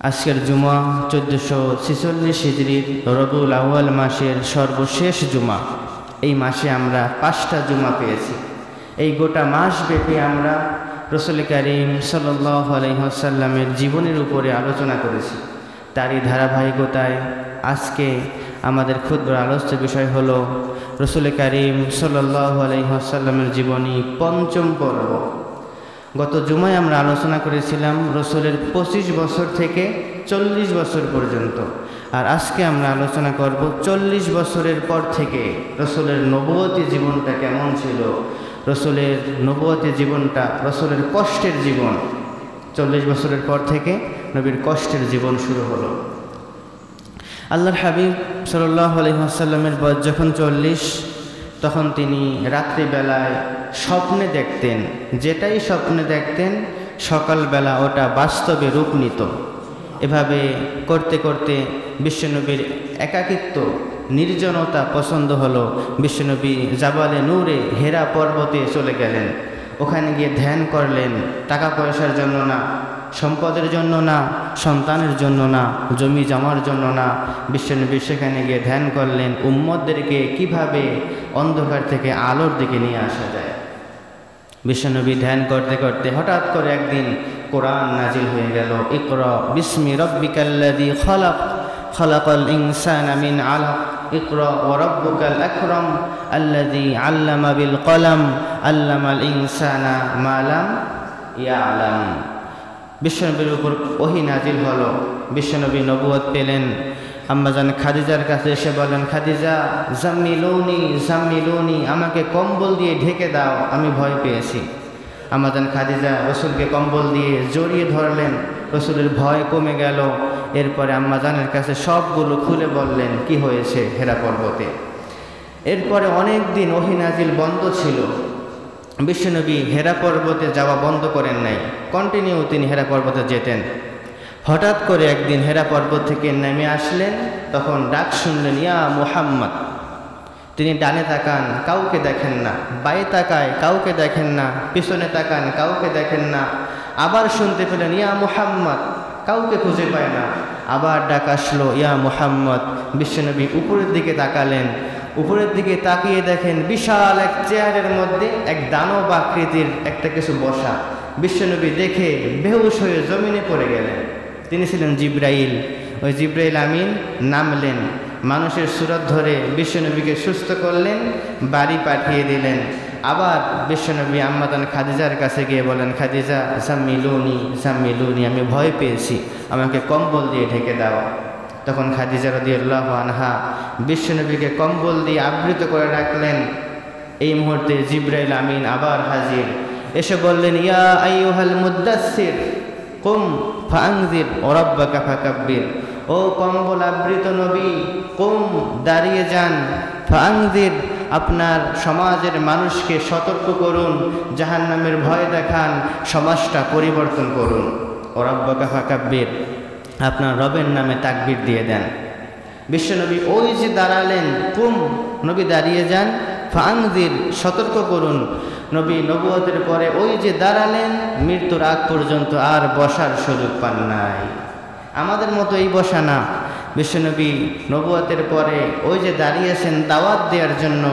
আজকের জুমা 1446 হিজরির রবিউল আউয়াল মাসের সর্বশেষ জুমা। এই মাসে আমরা 5টা জুমা পেয়েছি। এই গোটা মাস ব্যাপী আমরা রাসূল করিম সাল্লাল্লাহু আলাইহি ওয়াসাল্লামের জীবনের উপরে আলোচনা করেছি। তারই ধারাবাহিকতায় আজকে আমাদের খুতবার আলোচ্য বিষয় হলো রাসূল করিম সাল্লাল্লাহু আলাইহি ওয়াসাল্লামের জীবনী 5ম পর্ব। গত জুমায় আমরা আলোচনা করেছিলাম রসুলের 25 বছর থেকে 40 বছর পর্যন্ত, আর আজকে আমরা আলোচনা করব 40 বছরের পর থেকে রসুলের নবুয়তি জীবনটা কেমন ছিল, রসুলের নবুয়তি জীবনটা রসুলের কষ্টের জীবন। 40 বছরের পর থেকে নবীর কষ্টের জীবন শুরু হলো। আল্লাহর হাবিব সাল্লাল্লাহু আলাইহি ওয়াসাল্লামের বয়স যখন 40, তখন তিনি রাত্রিবেলায় স্বপ্নে দেখতেন। যেটাই স্বপ্নে দেখতেন সকালবেলা ওটা বাস্তবে রূপ নিত। এভাবে করতে করতে বিশ্বনবীর একাকিত্ব, নির্জনতা পছন্দ হলো। বিশ্বনবী জাবালে নূরে হেরা পর্বতে চলে গেলেন। ওখানে গিয়ে ধ্যান করলেন। টাকা পয়সার জন্য না, সম্পদের জন্য না, সন্তানের জন্য না, জমি জমার জন্য না, বিশ্বনবী সেখানে গিয়ে ধ্যান করলেন উম্মতদেরকে কিভাবে অন্ধকার থেকে আলোর দিকে নিয়ে আসা যায়। বিশ্বনবী ধ্যান করতে করতে হঠাৎ করে একদিন কোরআন নাজিল হয়ে গেল। ইকরা বিস্মি রব্বিকাল্লাযী খলাক, খলাকাল ইনসানা মিন আলাক, ইকরা ওয়া রাব্বুকাল আকরাম আল্লাযী আল্লামা বিল কলম আল্লামাল ইনসানা মা লাম ইয়ালাম। বিশ্বনবীর উপর ওহী নাজিল হলো। বিশ্বনবী নবুয়ত পেলেন। আম্মাজান খাদিজার কাছে এসে বলেন, খাদিজা জাম্মিলুনি জাম্মিলুনি, আমাকে কম্বল দিয়ে ঢেকে দাও, আমি ভয় পেয়েছি। আম্মাজান খাদিজা রসুলকে কম্বল দিয়ে জড়িয়ে ধরলেন। রসুলের ভয় কমে গেল। এরপরে আম্মাজানের কাছে সবগুলো খুলে বললেন কি হয়েছে হেরা পর্বতে। এরপরে অনেক দিন ওহী নাজিল বন্ধ ছিল। বিশ্বনবী হেরা পর্বতে যাওয়া বন্ধ করেন নাই, কন্টিনিউ তিনি হেরা পর্বতে যেতেন। হঠাৎ করে একদিন হেরা পর্বত থেকে নেমে আসলেন। তখন ডাক শুনলেন, ইয়া মুহাম্মদ। তিনি ডানে তাকান, কাউকে দেখেন না। বাঁয়ে তাকায়, কাউকে দেখেন না। পিছনে তাকান, কাউকে দেখেন না। আবার শুনতে পেলেন, ইয়া মুহাম্মদ, কাউকে খুঁজে পায় না। আবার ডাক আসলো, ইয়া মুহাম্মদ। বিশ্বনবী উপরের দিকে তাকালেন। উপরের দিকে তাকিয়ে দেখেন বিশাল এক চেয়ারের মধ্যে এক দানব আকৃতির একটা কিছু বসা। বিশ্বনবী দেখে বেহুশ হয়ে জমিনে পড়ে গেলেন। তিনি ছিলেন জিব্রাইল। ওই জিব্রাইল আমিন নামলেন, মানুষের সুরত ধরে বিশ্বনবীকে সুস্থ করলেন, বাড়ি পাঠিয়ে দিলেন। আবার বিশ্বনবী আম্মাজান খাদিজার কাছে গিয়ে বলেন, খাদিজা জাম্মিলুনি জাম্মিলুনি, আমি ভয় পেয়েছি, আমাকে কম্বল দিয়ে ঢেকে দাও। তখন খাদিজা রাদিয়াল্লাহু আনহা বিশ্বনবীকে কম্বল দিয়ে আবৃত করে রাখলেন। এই মুহূর্তে জিব্রাইল আমিন আবার হাজির, এসে বললেন, ইয়া আইয়ুহাল মুদ্দাসসির কুম ফাআনজির ওয়া রাব্বাকা ফাকাব্বির। ও কম্বল আবৃত নবী, কুম, দাঁড়িয়ে যান, ফাআনজির, আপনার সমাজের মানুষকে সতর্ক করুন, জাহান্নামের ভয় দেখান, সমাজটা পরিবর্তন করুন। ওয়া রাব্বাকা ফাকাব্বির, আপনার রবের নামে তাকবীর দিয়ে দেন। বিশ্বনবী ওই যে দাঁড়ালেন, কুম, নবী দাঁড়িয়ে যান, ফাআনজির, সতর্ক করুন। নবী নবুয়তের পরে ওই যে দাঁড়ালেন, মৃত্যুর আগ পর্যন্ত আর বসার সুযোগ পান নাই। আমাদের মতো এই বসা না। বিশ্বনবী নবুয়তের পরে ওই যে দাঁড়িয়েছেন দাওয়াত দেওয়ার জন্য,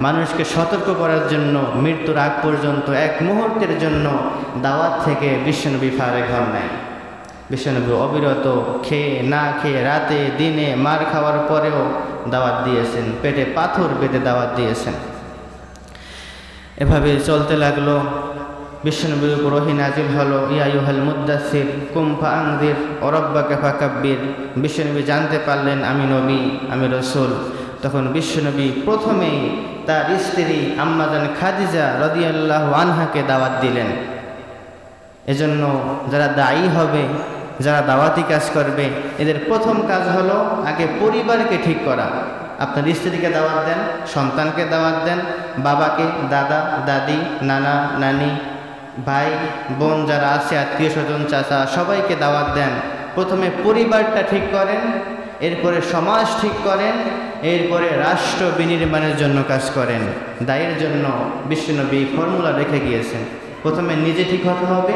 মানুষকে সতর্ক করার জন্য। মৃত্যুর আগ পর্যন্ত এক মুহূর্তের জন্য দাওয়াত থেকে বিশ্বনবী ফারেক হন নাই। বিশ্বনবী অবিরত খেয়ে না খেয়ে, রাতে দিনে মার খাওয়ার পরেও দাওয়াত দিয়েছেন, পেটে পাথর বেঁধে দাওয়াত দিয়েছেন। এভাবে চলতে লাগলো। বিশ্বনবীর উপর ওহী নাজিল হলো, ইয়া আইয়ুহাল মুদ্দাসসির কুম ফাআনজির ওয়া রাব্বাকা ফাকাব্বির। বিশ্বনবী জানতে পারলেন আমি নবী, আমি রসুল। তখন বিশ্বনবী প্রথমেই তার স্ত্রী আম্মাজান খাদিজা রাদিয়াল্লাহু আনহাকে দাওয়াত দিলেন। এজন্য যারা দায়ী হবে, যারা দাওয়াতি কাজ করবে, এদের প্রথম কাজ হলো আগে পরিবারকে ঠিক করা। আপনার স্ত্রীকে দাওয়াত দেন, সন্তানকে দাওয়াত দেন, বাবাকে, দাদা দাদি, নানা নানি, ভাই বোন যারা আছে, আত্মীয় স্বজন, চাচা, সবাইকে দাওয়াত দেন। প্রথমে পরিবারটা ঠিক করেন, এরপরে সমাজ ঠিক করেন, এরপরে রাষ্ট্র বিনির্মাণের জন্য কাজ করেন। দায়ের জন্য বিশ্বনবী ফর্মুলা রেখে গিয়েছেন। প্রথমে নিজে ঠিক হতে হবে,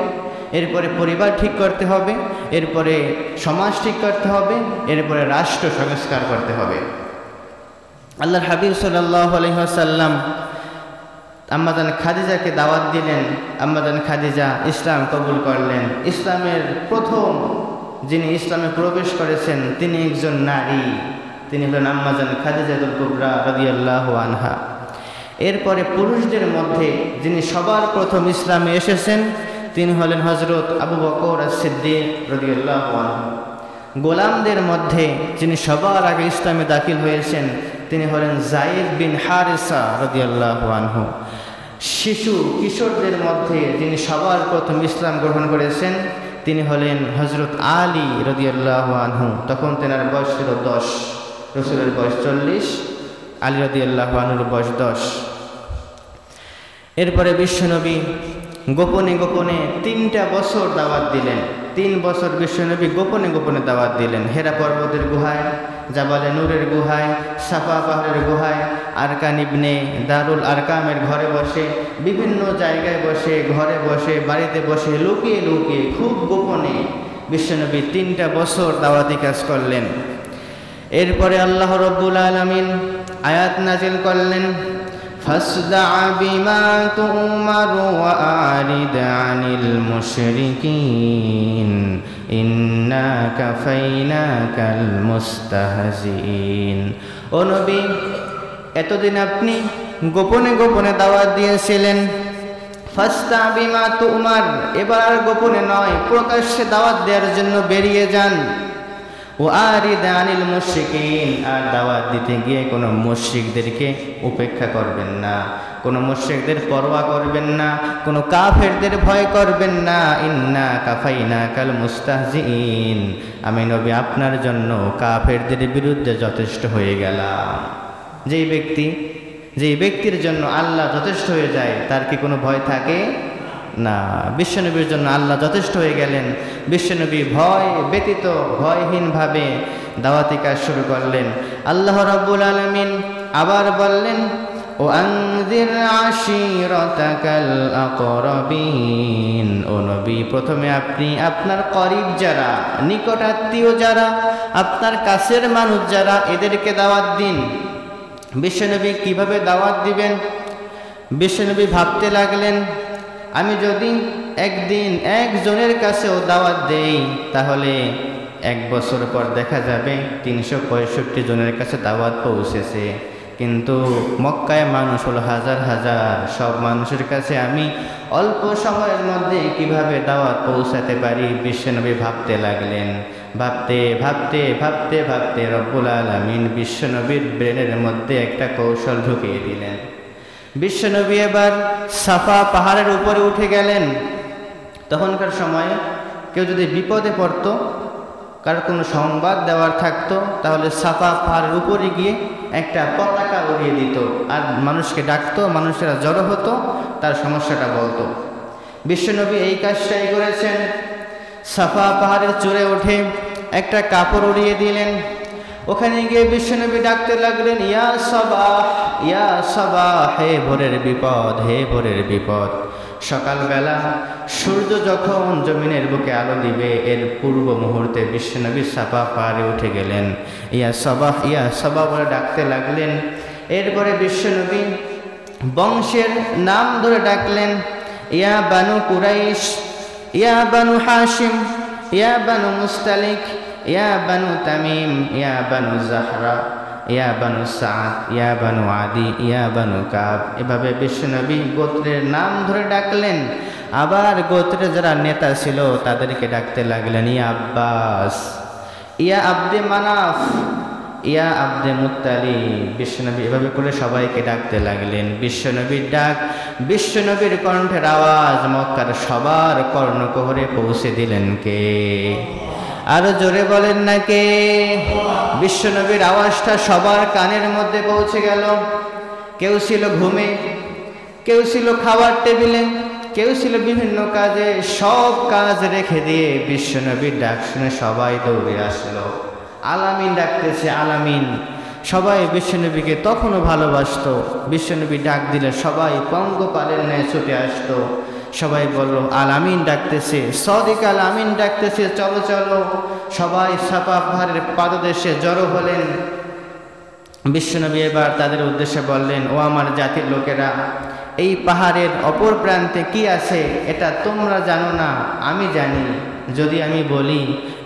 এরপরে পরিবার ঠিক করতে হবে, এরপরে সমাজ ঠিক করতে হবে, এরপরে রাষ্ট্র সংস্কার করতে হবে। আল্লাহর হাবিব সাল্লাল্লাহু আলাইহি ওয়াসাল্লাম আম্মাজান খাদিজাকে দাওয়াত দিলেন। আম্মাজান খাদিজা ইসলাম কবুল করলেন। ইসলামের প্রথম যিনি ইসলামে প্রবেশ করেছেন তিনি একজন নারী, তিনি হলেন আম্মাজান খাদিজাতুল কুবরা রাদিয়াল্লাহু আনহা। এরপরে পুরুষদের মধ্যে যিনি সবার প্রথম ইসলামে এসেছেন তিনি হলেন হযরত আবু বকর as-সিদ্দিক রাদিয়াল্লাহু আনহু। গোলামদের মধ্যে যিনি সবার আগে ইসলামে দাখিল হয়েছেন তিনি হলেন যায়েদ বিন হারিসা রাদিয়াল্লাহু আনহু। শিশু কিশোরদের মধ্যে যিনি সবার প্রথম ইসলাম গ্রহণ করেছেন তিনি হলেন হযরত আলী রাদিয়াল্লাহু আনহু। তখন তেনার বয়স ছিল 10, রাসূলের বয়স 40, আলী রাদিয়াল্লাহু আনহুর বয়স 10। এরপরে বিশ্বনবী গোপনে গোপনে 3টা বছর দাওয়াত দিলেন। 3 বছর বিশ্বনবী গোপনে গোপনে দাওয়াত দিলেন। হেরা পর্বতের গুহায়, জাবালে নূরের গুহায়, সাফা পাহাড়ের গুহায়, আরকান ইবনে দারুল আরকামের ঘরে বসে, বিভিন্ন জায়গায় বসে, ঘরে বসে, বাড়িতে বসে, লুকিয়ে লুকিয়ে খুব গোপনে বিশ্বনবী 3টা বছর দাওয়াতি কাজ করলেন। এরপরে আল্লাহ রাব্বুল আলামিন আয়াত নাজিল করলেন, ফাসদা বিমা তুমারু ওয়া আরিদ আনিল মুশরিকিন ইন্না কাফাইনাকাল মুস্তাহজিন। ও নবী, এতদিন আপনি গোপনে গোপনে দাওয়াত দিয়েছিলেন। ফাসদা বিমা তুমার, এবার গোপনে নয় প্রকাশ্যে দাওয়াত দেওয়ার জন্য বেরিয়ে যান। ও আরিদ আনিল মুশরিকিন, আর দাওয়াত দিতে গিয়ে কোনো মুশরিকদেরকে উপেক্ষা করবেন না, কোনো মুশরিকদের পরোয়া করবেন না, কোনো কাফেরদের ভয় করবেন না। ইন্না কাফাইনাকাল মুস্তাহজিন, আমি নবী আপনার জন্য কাফেরদের বিরুদ্ধে যথেষ্ট হয়ে গেলাম। যেই ব্যক্তির জন্য আল্লাহ যথেষ্ট হয়ে যায় তার কি কোনো ভয় থাকে না? বিশ্বনবীর জন্য আল্লাহ যথেষ্ট হয়ে গেলেন। বিশ্বনবী ভয় ব্যতীত ভয়হীনভাবে দাওয়াতি কাজ শুরু করলেন। আল্লাহ রাব্বুল আলামিন আবার বললেন, ও আনজির আশিরাতাকাল আকরাবিন। ও নবী, প্রথমে আপনি আপনার করিব যারা, নিকট আত্মীয় যারা, আপনার কাছের মানুষ যারা, এদেরকে দাওয়াত দিন। বিশ্বনবী কিভাবে দাওয়াত দিবেন? বিশ্বনবী ভাবতে লাগলেন, আমি যদি একদিন একজনের কাছেও দাওয়াত দেই তাহলে 1 বছর পর দেখা যাবে 365 জনের কাছে দাওয়াত পৌঁছেছে। কিন্তু মক্কায় মানুষ হলো হাজার হাজার, সব মানুষের কাছে আমি অল্প সময়ের মধ্যে কিভাবে দাওয়াত পৌঁছাতে পারি? বিশ্বনবী ভাবতে লাগলেন। ভাবতে ভাবতে ভাবতে ভাবতে রব্বুল আলামিন বিশ্বনবীর ব্রেনের মধ্যে একটা কৌশল ঢুকিয়ে দিলেন। বিশ্বনবী এবার সাফা পাহাড়ের উপরে উঠে গেলেন। তখনকার সময়ে কেউ যদি বিপদে পড়তো, কার কোনো সংবাদ দেওয়ার থাকতো, তাহলে সাফা পাহাড়ের উপরে গিয়ে একটা পতাকা উড়িয়ে দিত আর মানুষকে ডাকতো, মানুষেরা জড়ো হতো, তার সমস্যাটা বলতো। বিশ্বনবী এই কাজটাই করেছেন। সাফা পাহাড়ের চূড়ে উঠে একটা কাপড় উড়িয়ে দিলেন। ওখানে গিয়ে বিশ্বনবী ডাকতে লাগলেন, ইয়া সাবাহ, ইয়া সাবাহ, হে ভোরের বিপদ, হে ভোরের বিপদ। সকালবেলা সূর্য যখন জমিনের বুকে আলো দিবে এর পূর্ব মুহূর্তে বিশ্বনবী সাফা পাহাড়ে উঠে গেলেন। ইয়া সাবাহ, ইয়া সাবাহ বলে ডাকতে লাগলেন। এরপরে বিশ্বনবী বংশের নাম ধরে ডাকলেন, ইয়া বানু কুরাইশ, ইয়া বানু হাশিম, ইয়া বানু মুস্তালিক, ইয়া বানু তামিম, ইয়া বানু জাহরা, ইয়া বানু সাদ, ইয়া বানু আদি, ইয়া বানু কাব। এভাবে বিশ্বনবী গোত্রের নাম ধরে ডাকলেন। আবার গোত্রের যারা নেতা ছিল তাদেরকে ডাকতে লাগলেন, ইয়া আব্বাস, ইয়া আব্দে মানাফ, ইয়া আব্দে মুত্তালিব। বিশ্বনবী এভাবে করে সবাইকে ডাকতে লাগলেন। বিশ্বনবীর ডাক, বিশ্বনবীর কণ্ঠের আওয়াজ মক্কার সবার কর্ণকুহরে পৌঁছে দিলেন কে? আরো জোরে বলেন না কে? বিশ্বনবীর আওয়াজটা সবার কানের মধ্যে পৌঁছে গেল। কেউ ছিল ঘুমে, কেউ ছিল খাবার টেবিলে, কেউ ছিল বিভিন্ন কাজে। সব কাজ রেখে দিয়ে বিশ্বনবীর ডাক শুনে সবাই দৌড়ে আসলো। আলামিন ডাকতেছে, আলামিন। সবাই বিশ্বনবীকে তখনও ভালোবাসতো। বিশ্বনবী ডাক দিলে সবাই পঙ্গপালের ন্যায় ছুটে আসতো। সবাই বলল আল আমিন ডাকতেছে, সাদিক আল আমিন ডাকতেছে, চলো চলো। সবাই সাফা পাহাড়ের পাদদেশে জড়ো হলেন। বিশ্বনবী এবার তাদের উদ্দেশ্যে বললেন, ও আমার জাতির লোকেরা, এই পাহাড়ের অপর প্রান্তে কি আছে এটা তোমরা জানো না, আমি জানি। যদি আমি বলি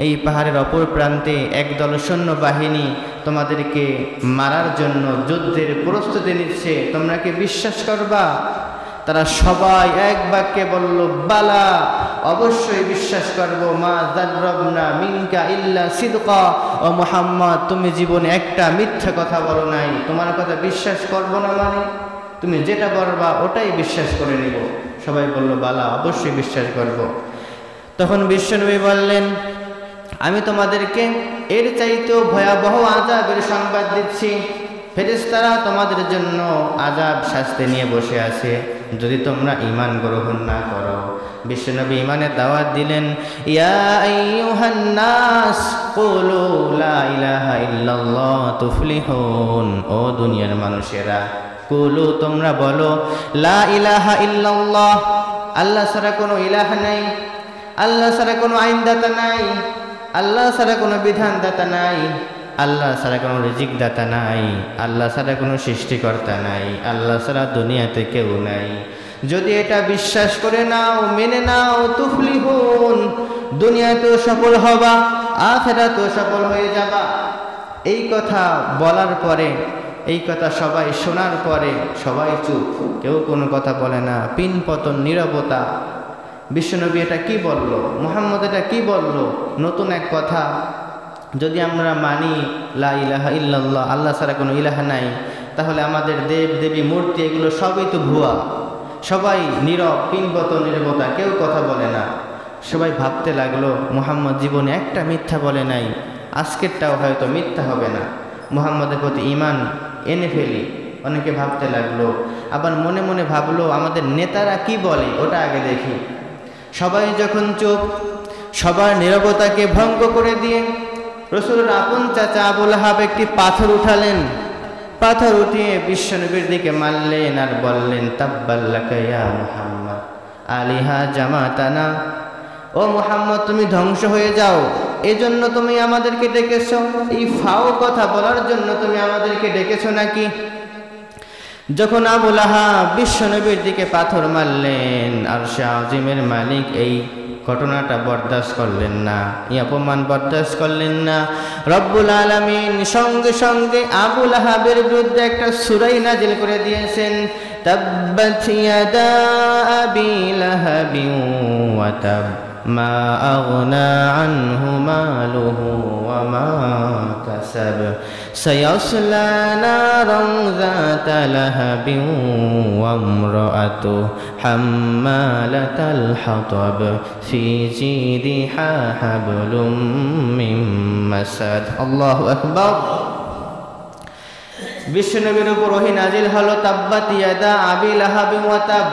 এই পাহাড়ের অপর প্রান্তে একদল সৈন্যবাহিনী তোমাদেরকে মারার জন্য যুদ্ধের প্রস্তুতি নিচ্ছে, তোমরা কি বিশ্বাস করবা? তারা সবাই এক বাক্যে বলল, বালা, অবশ্যই বিশ্বাস করব। মা যাররাবনা মিনকা ইল্লা সিদকা, ও মুহাম্মদ তুমি জীবনে একটা মিথ্যা কথা বলো নাই, তোমার কথা বিশ্বাস করব না মানে তুমি যেটা বলবা ওটাই বিশ্বাস করে নিব। সবাই বলল, বালা, অবশ্যই বিশ্বাস করব। তখন বিশ্বনবী বললেন, আমি তোমাদেরকে এর চাইতেও ভয়াবহ আযাবের সংবাদ দিচ্ছি। ফেরেশতারা তোমাদের জন্য আযাব শাস্তি নিয়ে বসে আছে যদি তোমরা ঈমান গ্রহণ না করো। বিশ্বনবী ঈমানের দাওয়াত দিলেন, ইয়া আইয়ুহান নাস কুলু লা ইলাহা ইল্লাল্লাহ তুফলিহুন, ও দুনিয়ার মানুষেরা, কুলু তোমরা বলো, লা ইলাহা ইল্লাল্লাহ, আল্লাহ ছাড়া কোনো ইলাহ নাই, আল্লাহ ছাড়া কোনো আইনদাতা নাই, আল্লাহ ছাড়া কোনো বিধানদাতা নাই, আল্লাহ ছাড়া কোনো রিজিক দাতা নাই, আল্লাহ ছাড়া কোনো সৃষ্টিকর্তা নাই, আল্লাহ ছাড়া দুনিয়াতে কেউ নাই। যদি এটা বিশ্বাস করে নাও, মেনে নাও, তুফলিহুন, দুনিয়াতেও সফল হবা, আখিরাতেও সফল হয়ে যাবা। এই কথা বলার পরে, এই কথা সবাই শোনার পরে সবাই চুপ, কেউ কোনো কথা বলে না, পিনপতন, নীরবতা। বিশ্বনবী এটা কি বলল, মুহাম্মদ এটা কি বলল? নতুন এক কথা। যদি আমরা মানি লা ইলাহা ইল্লাল্লাহ, আল্লাহ ছাড়া কোনো ইলাহা নাই, তাহলে আমাদের দেব দেবী মূর্তি এগুলো সবই তো ভুয়া। সবাই নীরব, পিনপতন, নীরবতা, কেউ কথা বলে না। সবাই ভাবতে লাগলো, মুহাম্মদ জীবনে একটা মিথ্যা বলে নাই, আজকেরটাও হয়তো মিথ্যা হবে না। মুহাম্মদের প্রতি ঈমান এনে ফেলি, অনেকে ভাবতে লাগলো। আবার মনে মনে ভাবলো, আমাদের নেতারা কি বলে ওটা আগে দেখি। সবাই যখন চুপ, সবার নীরবতাকে ভঙ্গ করে দিয়ে রাসূলের আপন চাচা আবু লাহাব একটি পাথর উঠালেন। পাথর উঠিয়ে বিশ্বনবীর দিকে মারলেন আর বললেন, তাব্বাল্লাকা ইয়া মুহাম্মদ আলিহা জামাতানা, ও মুহাম্মদ তুমি ধ্বংস হয়ে যাও, এজন্য তুমি আমাদেরকে ডেকেছো? এই ফাও কথা বলার জন্য তুমি আমাদেরকে ডেকেছো নাকি? যখন আবু লাহাব বিশ্বনবীর দিকে পাথর মারলেন, আরশে আজিমের মালিক এই ঘটনাটা বরদাস্ত করলেন না, এই অপমান বরদাস্ত করলেন না। রব্বুল আলামিন সঙ্গে সঙ্গে আবু লাহাবের বিরুদ্ধে একটা সূরা নাজিল করে দিয়েছেন, তাব্বাত ইয়াদা আবি লাহাবিন ওয়া তাব মা আগনা আনহু মালুহু ওয়া মা কাসাব সায়াসলা নারান যাতা লাহাবিন ওয়া ইমরাআতুহু হাম্মালাতাল হাতাব ফি জিদিহা হাবলুম মিন মাসাদ। আল্লাহু আকবার। বিশ্বনবীর উপর ওহী নাজিল হলো, তাব্বাত ইয়াদা আবি লাহাবিন ওয়া তাব,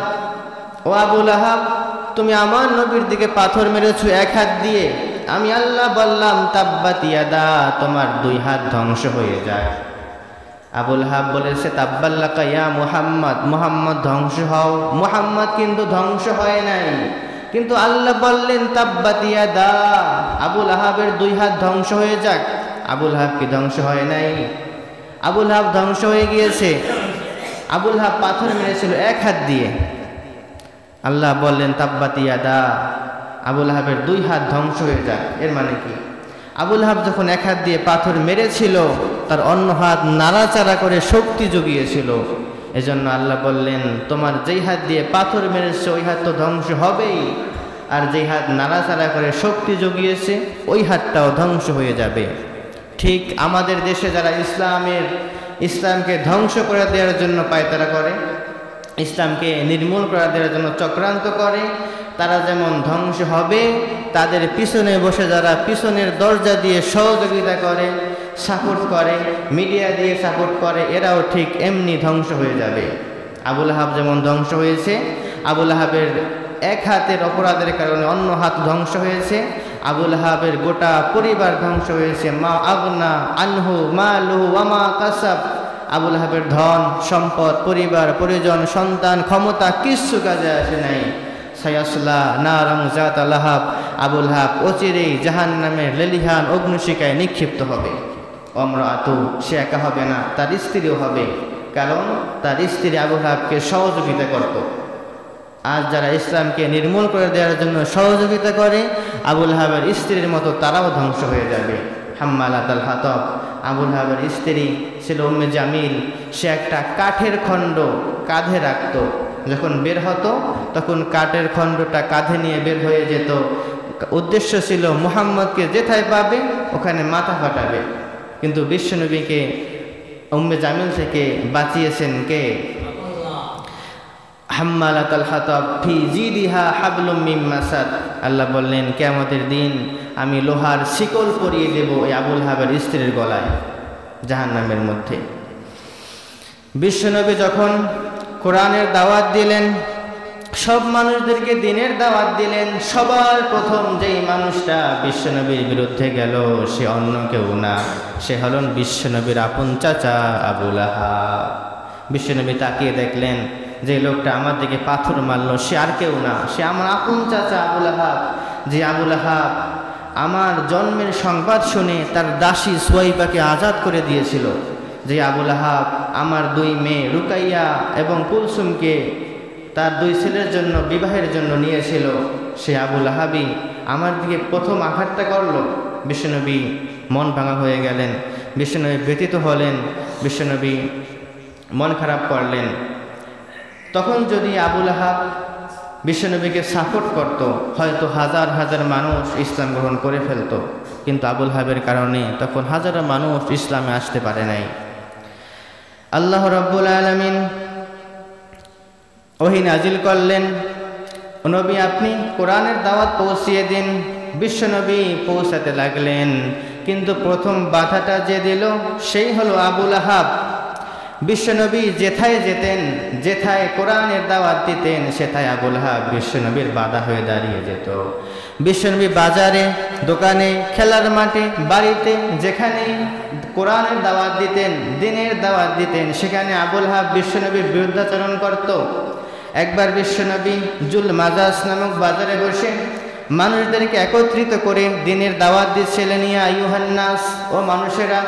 ও আবু লাহাব, তুমি আমার নবীর দিকে পাথর মেরেছো এক হাত দিয়ে, আমি আল্লাহ বললাম তাব্বাত ইয়াদা, তোমার দুই হাত ধ্বংস হয়ে যায়। আবু লাহাব বলেছে, তাব্বাল্লাকা ইয়া মুহাম্মদ, মুহাম্মদ ধ্বংস হও। মুহাম্মদ কিন্তু ধ্বংস হয় নাই, কিন্তু আল্লাহ বললেন তাব্বাত ইয়াদা, আবু লাহাবের দুই হাত ধ্বংস হয়ে যাক। আবু লাহাব কি ধ্বংস হয় নাই? আবু লাহাব ধ্বংস হয়ে গিয়েছে। আবু লাহাব পাথর মেরেছিল এক হাত দিয়ে, আল্লাহ বললেন তাব্বাত ইয়াদা, আবু লাহাবের দুই হাত ধ্বংস হয়ে যাক। এর মানে কি? আবু লাহাব যখন এক হাত দিয়ে পাথর মেরেছিল, তার অন্য হাত নাড়াচাড়া করে শক্তি জুগিয়েছিল। এজন্য আল্লাহ বললেন, তোমার যেই হাত দিয়ে পাথর মেরেছে ওই হাত তো ধ্বংস হবেই, আর যেই হাত নাড়াচাড়া করে শক্তি জুগিয়েছে ওই হাতটাও ধ্বংস হয়ে যাবে। ঠিক আমাদের দেশে যারা ইসলামকে ধ্বংস করে দেওয়ার জন্য পায়তারা করে, ইসলামকে নির্মূল করে দেওয়ার জন্য চক্রান্ত করে, তারা যেমন ধ্বংস হবে, তাদের পিছনে বসে যারা পিছনের দরজা দিয়ে সহযোগিতা করে, সাপোর্ট করে, মিডিয়া দিয়ে সাপোর্ট করে, এরাও ঠিক এমনি ধ্বংস হয়ে যাবে। আবু লাহাব যেমন ধ্বংস হয়েছে, আবু লাহাবের এক হাতের অপরাধের কারণে অন্য হাত ধ্বংস হয়েছে, আবু লাহাবের গোটা পরিবার ধ্বংস হয়েছে। মা আগনা আনহু মালুহু ওয়া মা কাসাব, আবু লাহাবের ধন সম্পদ, পরিবার পরিজন, সন্তান, ক্ষমতা কিচ্ছু কাজে আসে নাই। সায়াসলা নারাং যাতা লাহাব, আবুল হাব অচিরেই জাহান্নামের লেলিহান অগ্নিশিখায় নিক্ষিপ্ত হবে। অমরাতু, সে একা হবে না, তার স্ত্রীও হবে, কারণ তার স্ত্রী আবুল হাবকে সহযোগিতা করত। আজ যারা ইসলামকে নির্মূল করে দেওয়ার জন্য সহযোগিতা করে, আবুল হাবের স্ত্রীর মতো তারাও ধ্বংস হয়ে যাবে। হাম্মালাতাল হাতাব, আবুল হাবের স্ত্রী ছিল উম্মে জামিল। সে একটা কাঠের খণ্ড কাঁধে রাখত, যখন বের হতো তখন কাঠের খণ্ডটা কাঁধে নিয়ে বের হয়ে যেত। উদ্দেশ্য ছিল মুহাম্মদকে যেথায় পাবে ওখানে মাথা ফাটাবে। কিন্তু বিশ্বনবীকে উম্মে জামিল থেকে বাঁচিয়েছেন কে? হাম্মালাতাল হাতাব ফি জিদিহা হাবলুম মিন মাসাদ। আল্লাহ বললেন, কিয়ামতের দিন আমি লোহার শিকল পরিয়ে দেব এই আবুল হাবের স্ত্রীর গলায় জাহান্নামের মধ্যে। বিশ্বনবী যখন কোরআনের দাওয়াত দিলেন, সব মানুষদেরকে দ্বীনের দাওয়াত দিলেন, সবার প্রথম যেই মানুষটা বিশ্বনবীর বিরুদ্ধে গেল সে অন্য কেউ না, সে হলেন বিশ্বনবীর আপন চাচা আবু লাহাব। বিশ্বনবী তাকিয়ে দেখলেন যে লোকটা আমার দিকে পাথর মারল সে আর কেউ না, সে আমার আপন চাচা আবু লাহাব। যে আবু লাহাব আমার জন্মের সংবাদ শুনে তার দাসী সুয়াইবাকে আজাদ করে দিয়েছিল, যে আবু লাহাব আমার 2 মেয়ে রুকাইয়া এবং কুলসুমকে তার 2 ছেলের জন্য বিবাহের জন্য নিয়েছিল, সে আবু লাহাবই আমার দিকে প্রথম আঘাতটা করল। বিশ্বনবী মন ভাঙা হয়ে গেলেন, বিশ্বনবী ব্যথিত হলেন, বিশ্বনবী মন খারাপ করলেন। তখন যদি আবু লাহাব বিশ্বনবীকে সাপোর্ট করত, হয়তো হাজার হাজার মানুষ ইসলাম গ্রহণ করে ফেলত, কিন্তু আবুল হাবের কারণে তখন হাজারো মানুষ ইসলামে আসতে পারে নাই। আল্লাহ রাব্বুল আলামিন ওহী নাজিল করলেন, নবী আপনি কোরআনের দাওয়াত পৌঁছিয়ে দিন। বিশ্বনবী পৌঁছাতে লাগলেন, কিন্তু প্রথম বাধাটা যে দিল সেই হলো আবু লাহাব। বিশ্বনবী যেথায় যেতেন, যেথায় কোরআনের দাওয়াত দিতেন, সেথায় আবু লাহাব বিশ্বনবীর বাধা হয়ে দাঁড়িয়ে যেত। বিশ্বনবী বাজারে, দোকানে, খেলার মাঠে, বাড়িতে যেখানে কোরআনের দাওয়াত দিতেন, দ্বীনের দাওয়াত দিতেন, সেখানে আবু লাহাব বিশ্বনবীর বিরুদ্ধাচরণ করত। একবার বিশ্বনবী জুল মাজাস নামক বাজারে বসে মানুষদেরকে একত্রিত করে দ্বীনের দাওয়াত দিচ্ছিলেন। ইয়া আইয়ুহান নাস, ও মানুষেরা,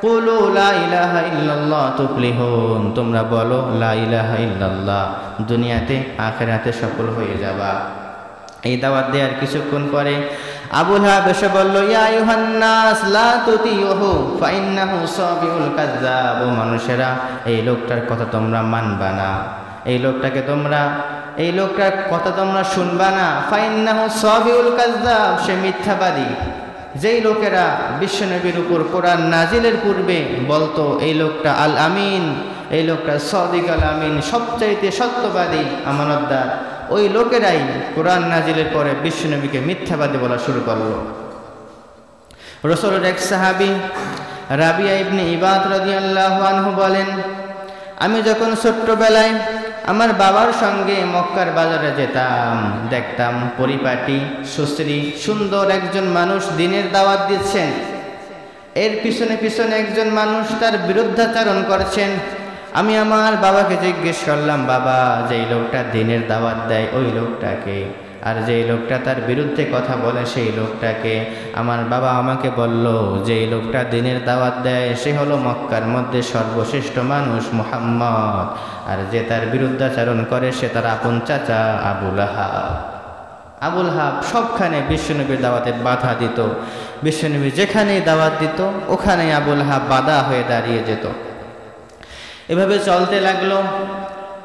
কুলু লা ইলাহা ইল্লাল্লাহ তুফলিহুন, তোমরা বলো লা ইলাহা ইল্লাল্লাহ, দুনিয়াতে আখিরাতে সফল হয়ে যাবা। এই দাওয়াত দেওয়ার কিছুক্ষণ পরে আবু লাহাব এসে বলল, ইয়া আইয়ুহান নাস লা তুতিউহু ফাইন্নাহু সাবিউল কাযযাব, ও মানুষেরা এই লোকটার কথা তোমরা মানবা না, এই লোকটার কথা তোমরা শুনবা না। ফাইন্নাহু সাবিউল কাযযাব, সে মিথ্যাবাদী। যেই লোকেরা বিশ্বনবীর উপর কোরআন নাজিলের পূর্বে বলতো এই লোকটা আল আমিন, এই লোকটা সাদিক আল আমিন, সবচাইতে সত্যবাদী, আমানতদার, ওই লোকেরাই কোরআন নাজিলের পরে বিশ্বনবীকে মিথ্যাবাদী বলা শুরু করলো। রাসূলের এক সাহাবী রাবিয়া ইবনে ইবাদ রাদিয়াল্লাহু আনহু বলেন, আমি যখন ছোট্টবেলায় আমার বাবার সঙ্গে মক্কার বাজারে যেতাম, দেখতাম পরিপাটি সুশ্রী সুন্দর একজন মানুষ দ্বীনের দাওয়াত দিচ্ছেন, এর পিছনে পিছনে একজন মানুষ তার বিরুদ্ধাচরণ করছেন। আমি আমার বাবাকে জিজ্ঞেস করলাম, বাবা যেই লোকটা দ্বীনের দাওয়াত দেয় ওই লোকটাকে, আর যেই লোকটা তার বিরুদ্ধে কথা বলে সেই লোকটাকে? আমার বাবা আমাকে বলল, যেই লোকটা দ্বীনের দাওয়াত দেয় সে হলো মক্কার মধ্যে সর্বশ্রেষ্ঠ মানুষ মুহাম্মদ, আর যে তার বিরুদ্ধাচরণ করে সে তার আপন চাচা আবু লাহাব। আবু লাহাব সবখানে বিশ্বনবীর দাওয়াতে বাধা দিত, বিশ্বনবী যেখানেই দাওয়াত দিত ওখানেই আবু লাহাব বাধা হয়ে দাঁড়িয়ে যেত। এভাবে চলতে লাগলো।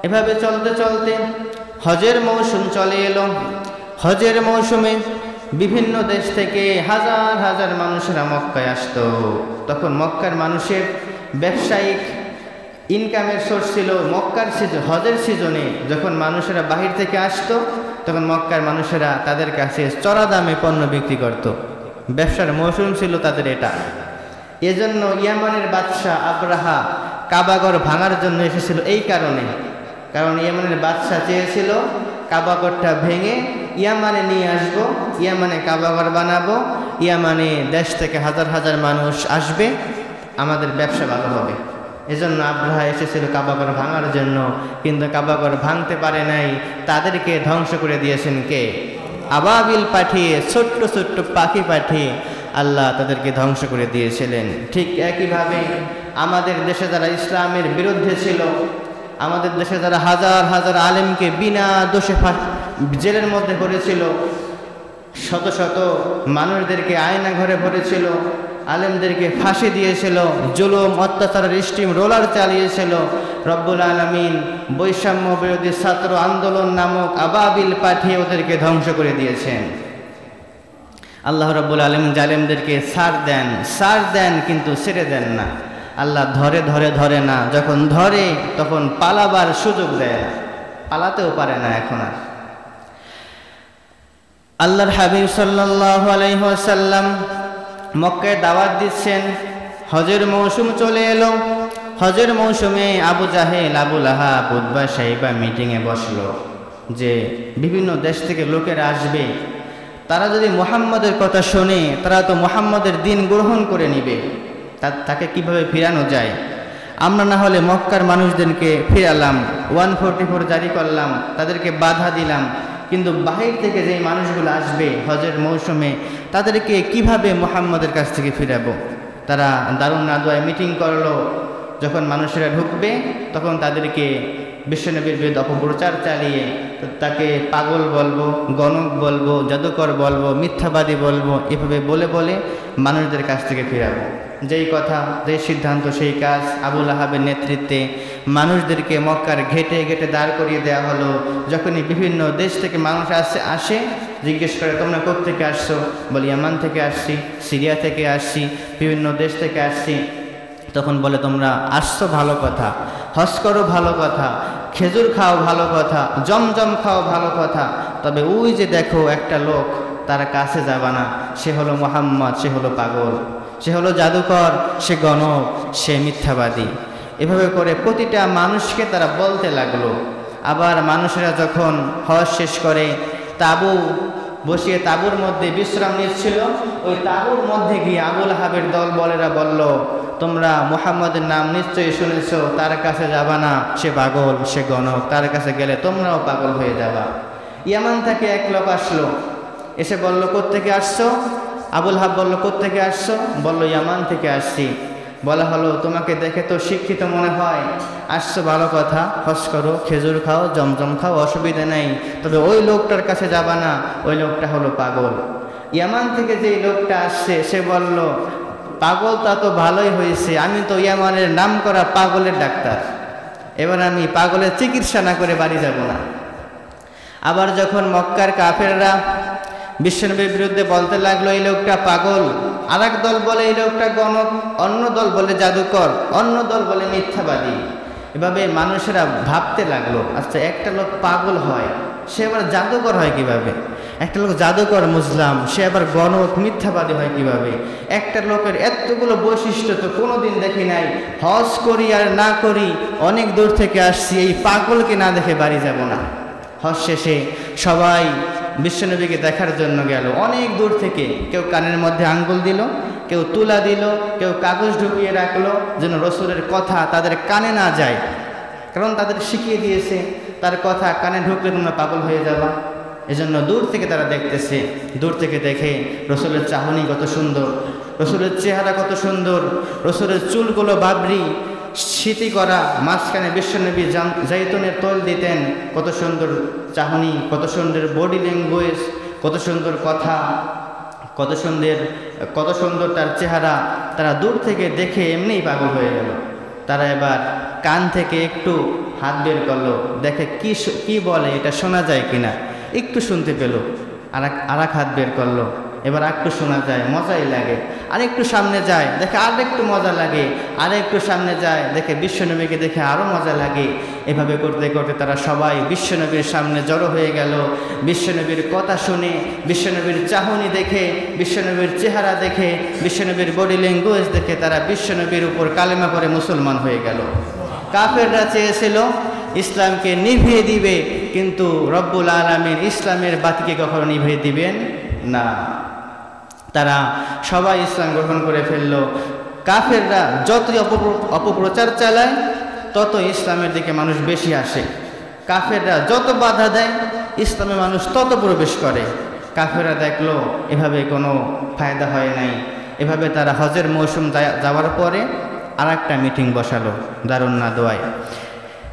এভাবে চলতে চলতে হজের মৌসুম চলে এলো। হজের মৌসুমে বিভিন্ন দেশ থেকে হাজার হাজার মানুষেরা মক্কায় আসতো। তখন মক্কার মানুষের ব্যবসায়িক ইনকামের সোর্স ছিল মক্কার হজের সিজনে। যখন মানুষেরা বাহির থেকে আসতো তখন মক্কার মানুষেরা তাদের কাছে চড়া দামে পণ্য বিক্রি করত। ব্যবসার মৌসুম ছিল তাদের এটা। এজন্য ইয়ামানের বাদশাহ আবরাহা কাবাঘর ভাঙার জন্য এসেছিল এই কারণে, কারণ ইয়ামানের বাদশাহ চেয়েছিল কাবাঘরটা ভেঙে ইয়ামানে নিয়ে আসবো, ইয়ামানে কাবাঘর বানাবো, ইয়ামানে দেশ থেকে হাজার হাজার মানুষ আসবে, আমাদের ব্যবসা ভালো হবে। এজন্য আব্রাহা এসেছিল কাবাঘর ভাঙার জন্য, কিন্তু কাবাঘর ভাঙতে পারে নাই। তাদেরকে ধ্বংস করে দিয়েছেন কে? আবাবিল পাঠিয়ে, ছোট্ট ছোট্ট পাখি পাঠিয়ে আল্লাহ তাদেরকে ধ্বংস করে দিয়েছিলেন। ঠিক একইভাবে আমাদের দেশে যারা ইসলামের বিরুদ্ধে ছিল, আমাদের দেশে যারা হাজার হাজার আলেমকে বিনা দোষে জেলের মধ্যে ভরেছিল, শত শত মানুষদেরকে আয়না ঘরে ভরেছিল, আলেমদেরকে ফাঁসি দিয়েছিল, জুলুম অত্যাচারের স্টিম রোলার চালিয়েছিল, রব্বুল আলামিন বৈষম্য বিরোধী ছাত্র আন্দোলন নামক আবাবিল পাঠিয়ে ওদেরকে ধ্বংস করে দিয়েছেন। আল্লাহ রব্বুল আলামিন জালেমদেরকে ছাড় দেন কিন্তু ছেড়ে দেন না। আল্লাহ ধরে ধরে ধরে না, যখন ধরে তখন পালাবার সুযোগ দেয় না, পালাতেও পারে না এখন আর। আল্লাহর হাবিব সাল্লাল্লাহু আলাইহি ওয়াসাল্লাম মক্কায় দাওয়াত দিচ্ছেন। হজের মৌসুম চলে এলো। হজের মৌসুমে আবু জাহেল, আবু লাহাব, উতবা, সাইবা মিটিংয়ে বসলো যে বিভিন্ন দেশ থেকে লোকেরা আসবে, তারা যদি মুহাম্মদের কথা শোনে তারা তো মুহাম্মদের দিন গ্রহণ করে নিবে, তাকে কিভাবে ফিরানো যায়। আমরা না হলে মক্কার মানুষদেরকে ফিরালাম, 144 জারি করলাম, তাদেরকে বাধা দিলাম, কিন্তু বাহির থেকে যেই মানুষগুলো আসবে হজের মৌসুমে তাদেরকে কিভাবে মুহাম্মদের কাছ থেকে ফিরাবো। তারা দারুন নাদওয়ায় মিটিং করলো। যখন মানুষেরা ঢুকবে তখন তাদেরকে বিশ্বনবীর বিরুদ্ধে অপপ্রচার চালিয়ে তাকে পাগল বলবো, গণক বলবো, জাদুকর বলবো, মিথ্যাবাদী বলবো, এভাবে বলে বলে মানুষদের কাছ থেকে ফিরাবো। যেই কথা, যেই সিদ্ধান্ত, সেই কাজ। আবু লাহাবের নেতৃত্বে মানুষদেরকে মক্কার ঘেটে ঘেটে দাঁড় করিয়ে দেওয়া হলো। যখনই বিভিন্ন দেশ থেকে মানুষ আসে, জিজ্ঞেস করে তোমরা কোত্থেকে আসছো, বলি ইয়ামান থেকে আসছি, সিরিয়া থেকে আসছি, বিভিন্ন দেশ থেকে আসছি। তখন বলে তোমরা আসছো ভালো কথা, হজ করো ভালো কথা, খেজুর খাও ভালো কথা, জমজম খাও ভালো কথা, তবে ওই যে দেখো একটা লোক, তার কাছে যাবা না, সে হলো মুহাম্মদ, সে হলো পাগল, সে হলো জাদুকর, সে গণক, সে মিথ্যাবাদী। এভাবে করে প্রতিটা মানুষকে তারা বলতে লাগলো। আবার মানুষেরা যখন হজ শেষ করে তাবু বসিয়ে তাবুর মধ্যে বিশ্রাম নিচ্ছিল, ওই তাবুর মধ্যে গিয়ে আবু লাহাবের দল বলেরা বলল তোমরা মুহাম্মদের নাম নিশ্চয়ই শুনেছ, তার কাছে যাবা না, সে পাগল, সে গণক, তার কাছে গেলে তোমরাও পাগল হয়ে যাবা। ইয়ামান থেকে এক লোক আসলো, এসে বলল কোত্থেকে আসছো? আবু লাহাব বলল কোত্থেকে আসছো? বলল ইয়ামান থেকে আসছি। বলা হলো তোমাকে দেখে তো শিক্ষিত মনে হয়, আসছো ভালো কথা, হজ করো, খেজুর খাও, জমজম খাও, অসুবিধা নেই, তবে ওই লোকটার কাছে যাবা না, ওই লোকটা হলো পাগল। ইয়ামান থেকে যেই লোকটা আসছে সে বলল পাগল তা তো ভালোই হয়েছে, আমি তো ইয়ামানের নাম করা পাগলের ডাক্তার, এবার আমি পাগলের চিকিৎসা না করে বাড়ি যাব না। আবার যখন মক্কার কাফেররা বিশ্বনবীর বিরুদ্ধে বলতে লাগলো এই লোকটা পাগল, আর এক দল বলে এই লোকটা গণক, অন্য দল বলে জাদুকর, অন্য দল বলে মিথ্যাবাদী। এভাবে মানুষেরা ভাবতে লাগলো আচ্ছা একটা লোক পাগল হয়, সে আবার জাদুকর হয় কিভাবে? একটা লোক জাদুকর মুসলাম, সে আবার গণক মিথ্যাবাদী হয় কিভাবে? একটা লোকের এতগুলো বৈশিষ্ট্য তো কোনোদিন দেখি নাই, হজ করি আর না করি, অনেক দূর থেকে আসছি, এই পাগলকে না দেখে বাড়ি যাব না। হজ শেষে সবাই বিশ্বনবীকে দেখার জন্য গেল অনেক দূর থেকে, কেউ কানের মধ্যে আঙ্গুল দিল, কেউ তুলা দিল, কেউ কাগজ ঢুকিয়ে রাখলো যেন রসুলের কথা তাদের কানে না যায়, কারণ তাদের শিখিয়ে দিয়েছে তার কথা কানে ঢুকলে তোমরা পাগল হয়ে যাবা। এজন্য দূর থেকে তারা দেখতেছে, দূর থেকে দেখে রসুলের চাহনি কত সুন্দর, রসুলের চেহারা কত সুন্দর, রসুলের চুলগুলো বাবরি স্মৃতি করা, মাঝখানে বিশ্বনবী জাইতুনের তৈল দিতেন, কত সুন্দর চাহনি, কত সুন্দর বডি ল্যাঙ্গুয়েজ, কত সুন্দর কথা, কত সুন্দর তার চেহারা। তারা দূর থেকে দেখে এমনিই পাগল হয়ে গেল। তারা এবার কান থেকে একটু হাত বের করলো, দেখে কি বলে এটা শোনা যায় কিনা, একটু শুনতে পেল, আর এক হাত বের করলো, এবার একটু শোনা যায়, মজাই লাগে। আর একটু সামনে যায়, দেখে আর একটু মজা লাগে, আর একটু সামনে যায়, দেখে বিশ্বনবীকে দেখে আরও মজা লাগে। এভাবে করতে করতে তারা সবাই বিশ্বনবীর সামনে জড়ো হয়ে গেল। বিশ্বনবীর কথা শুনে, বিশ্বনবীর চাহনি দেখে, বিশ্বনবীর চেহারা দেখে, বিশ্বনবীর বডি ল্যাঙ্গুয়েজ দেখে তারা বিশ্বনবীর উপর কালেমা পড়ে মুসলমান হয়ে গেল। কাফেররা চেয়েছিল ইসলামকে নিভিয়ে দিবে, কিন্তু রব্বুল আলামিন ইসলামের বাতিকে কখনো নিভিয়ে দিবেন না। তারা সবাই ইসলাম গ্রহণ করে ফেলল। কাফেররা যতই অপপ্রচার চালায় তত ইসলামের দিকে মানুষ বেশি আসে। কাফেররা যত বাধা দেয় ইসলামে মানুষ তত প্রবেশ করে। কাফেররা দেখলো এভাবে কোনো ফায়দা হয় নাই, এভাবে তারা হজের মৌসুম যাওয়ার পরে আর একটা মিটিং বসালো দারুন নাদওয়ায়।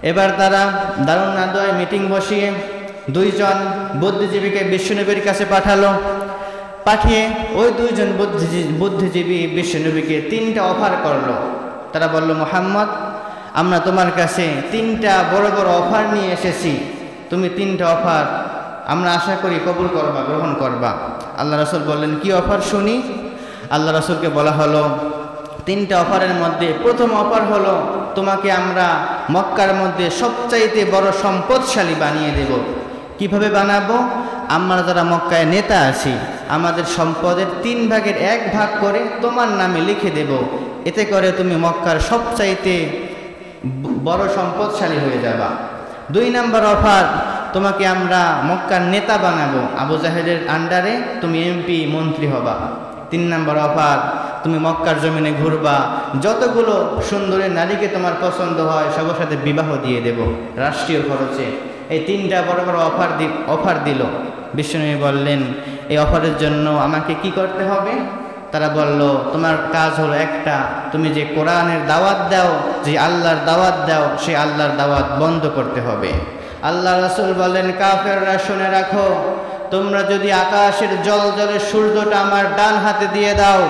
এবার তারা দারুন নাদওয়ায় মিটিং বসিয়ে 2 জন বুদ্ধিজীবীকে বিশ্বনবীর কাছে পাঠালো। পাঠিয়ে ওই 2 জন বুদ্ধিজীবী বিশ্বনবীকে 3টা অফার করলো। তারা বলল, মুহাম্মদ, আমরা তোমার কাছে 3টা বড় বড় অফার নিয়ে এসেছি, তুমি 3টা অফার আমরা আশা করি কবুল করবা, গ্রহণ করবা। আল্লাহ রাসূল বললেন, কি অফার শুনি? আল্লাহ রাসূলকে বলা হলো 3টা অফারের মধ্যে প্রথম অফার হলো, তোমাকে আমরা মক্কার মধ্যে সবচাইতে বড় সম্পদশালী বানিয়ে দেব। কিভাবে বানাবো? আমরা যারা মক্কায় নেতা আছি আমাদের সম্পদের 3 ভাগের 1 ভাগ করে তোমার নামে লিখে দেব, এতে করে তুমি মক্কার সবচাইতে বড় সম্পদশালী হয়ে যাবা। 2 নম্বর অফার, তোমাকে আমরা মক্কার নেতা বানাবো, আবু জাহেলের আন্ডারে তুমি এমপি মন্ত্রী হবা। 3 নম্বর অফার, তুমি মক্কার জমিনে ঘুরবা, যতগুলো সুন্দরী নারীকে তোমার পছন্দ হয় সবার সাথে বিবাহ দিয়ে দেব রাষ্ট্রীয় খরচে। এই 3টা বড় বড় অফার দিল। বিশ্বনবী বললেন, এই অফারের জন্য আমাকে কি করতে হবে? তারা বলল, তোমার কাজ হলো একটা, তুমি যে কোরআনের দাওয়াত দাও, যে আল্লাহর দাওয়াত দাও, সেই আল্লাহর দাওয়াত বন্ধ করতে হবে। আল্লাহ রাসূল বলেন, কাফেররা শুনে রাখো, তোমরা যদি আকাশের জলে সূর্যটা আমার ডান হাতে দিয়ে দাও,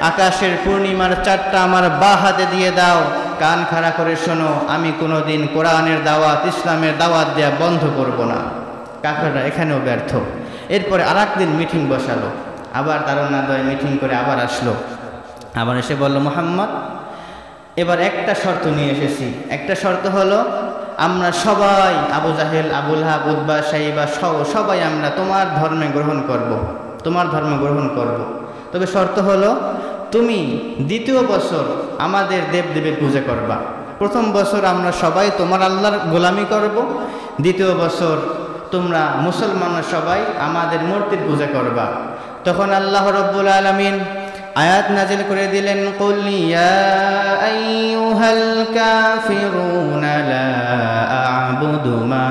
আকাশের পূর্ণিমার চাঁদটা আমার বাঁ হাতে দিয়ে দাও, কান খাড়া করে শোনো, আমি কোনোদিন কোরআনের দাওয়াত, ইসলামের দাওয়াত দেয়া বন্ধ করব না। কাফেররা এখানেও ব্যর্থ। এরপরে আরেকদিন মিটিং বসালো, আবার দারুন নাদওয়ায় মিটিং করে আবার আসলো। আবার এসে বলল, মুহাম্মদ, এবার একটা শর্ত নিয়ে এসেছি। একটা শর্ত হলো, আমরা সবাই আবু জাহেল, আবু লাহাব, উতবা, শাইবা সবাই আমরা তোমার ধর্মে গ্রহণ করব, তোমার ধর্ম গ্রহণ করব। তবে শর্ত হলো, তুমি 2য় বছর আমাদের দেবদেবীর পূজা করবা। প্রথম বছর আমরা সবাই তোমার আল্লাহর গোলামি করব, 2য় বছর তোমরা মুসলমানরা সবাই আমাদের মূর্তির পূজা করবা। তখন আল্লাহ রাব্বুল আলামিন আয়াত নাজিল করে দিলেন, কুল ইয়া আইয়ুহাল কাফিরুনা লা আ'বুদু মা